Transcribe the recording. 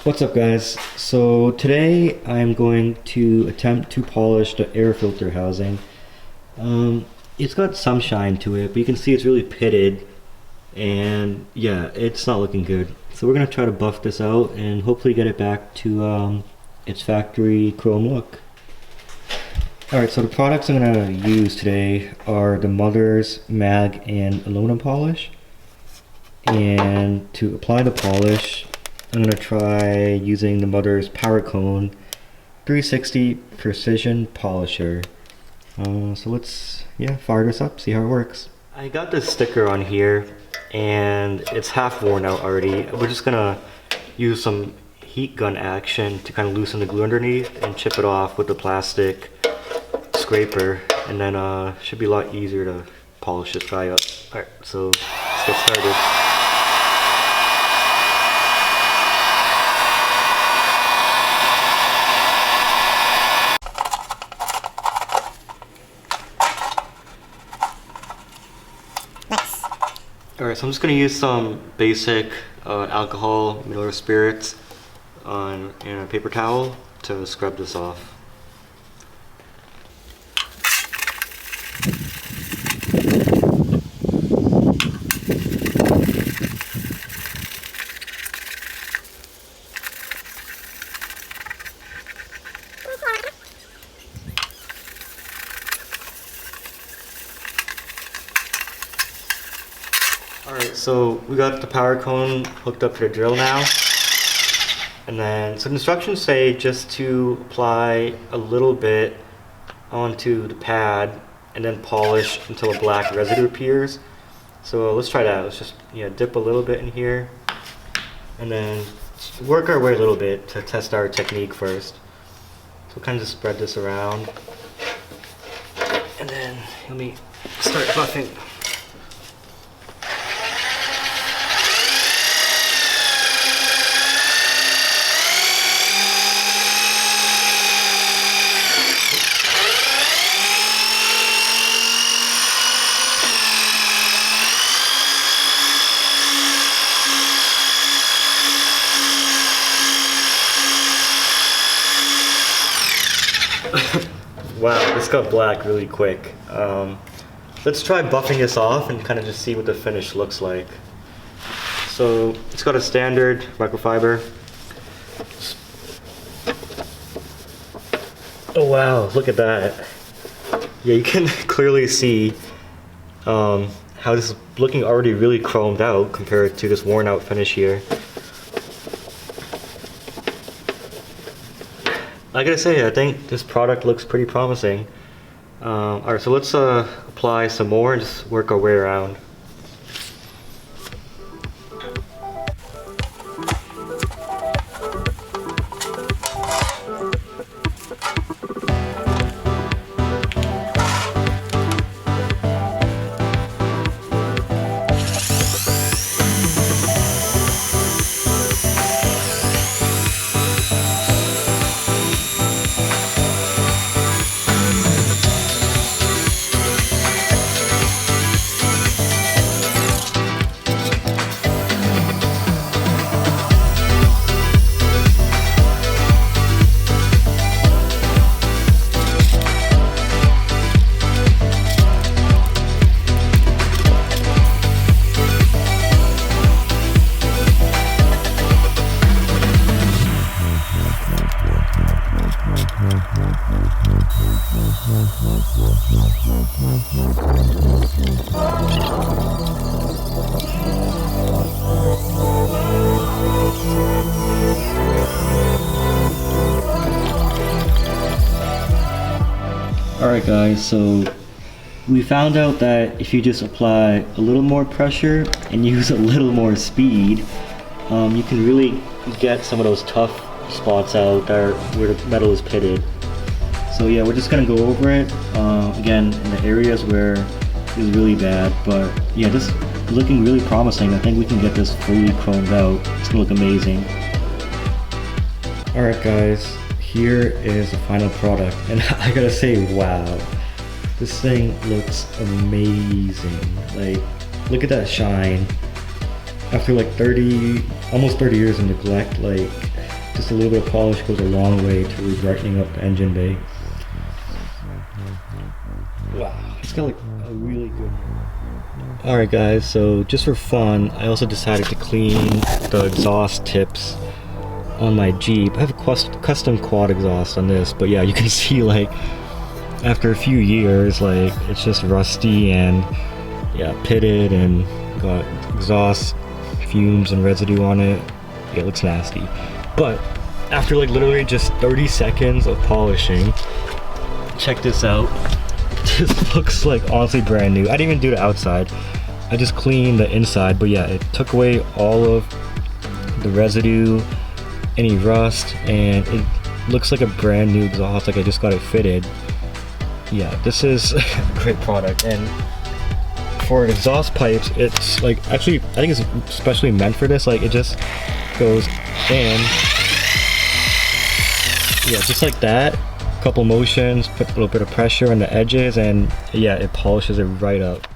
What's up guys? So today I'm going to attempt to polish the air filter housing. It's got some shine to it, but you can see it's really pitted and yeah, it's not looking good. So we're going to try to buff this out and hopefully get it back to its factory chrome look. Alright, so the products I'm going to use today are the Mother's mag and aluminum polish. And to apply the polish, I'm going to try using the Mother's Powercone 360 Precision Polisher. So let's fire this up, see how it works. I got this sticker on here and it's half worn out already. We're just going to use some heat gun action to kind of loosen the glue underneath and chip it off with the plastic scraper, and then should be a lot easier to polish this guy up. Alright, so let's get started. Alright, so I'm just going to use some basic alcohol, Miller spirits in a paper towel to scrub this off. Alright, so we got the power cone hooked up to the drill now. And then, so the instructions say just to apply a little bit onto the pad and then polish until a black residue appears. So let's try that. Let's just dip a little bit in here and then work our way a little bit to test our technique first. So we'll kind of just spread this around. And then let me start buffing. Wow, this got black really quick. Let's try buffing this off and kind of just see what the finish looks like. So it's got a standard microfiber. Oh wow, look at that. Yeah, you can clearly see how this is looking already really chromed out compared to this worn out finish here. I gotta say, I think this product looks pretty promising. Alright, so let's apply some more and just work our way around. Alright guys, so we found out that if you just apply a little more pressure and use a little more speed, you can really get some of those tough spots out there where the metal is pitted. So yeah, we're just gonna go over it again in the areas where it was really bad, but yeah, this is looking really promising. I think we can get this fully chromed out. It's gonna look amazing. Alright guys, here is the final product, and I gotta say, wow, this thing looks amazing. Like, look at that shine. After like almost 30 years of neglect, like, just a little bit of polish goes a long way to really brightening up the engine bay. Wow, it's got like a really good. Alright guys, so just for fun, I also decided to clean the exhaust tips on my Jeep. I have a custom quad exhaust on this, but yeah, you can see like after a few years, like it's just rusty and yeah, pitted and got exhaust fumes and residue on it. Yeah, it looks nasty. But after like literally just 30 seconds of polishing, check this out. This looks like honestly brand new. I didn't even do the outside. I just cleaned the inside, but yeah, it took away all of the residue, any rust, and it looks like a brand new exhaust, like I just got it fitted. Yeah, this is a great product. And for exhaust pipes, it's like, actually I think it's especially meant for this. Like it just goes in, yeah, just like that. Couple motions, put a little bit of pressure on the edges, and yeah, it polishes it right up.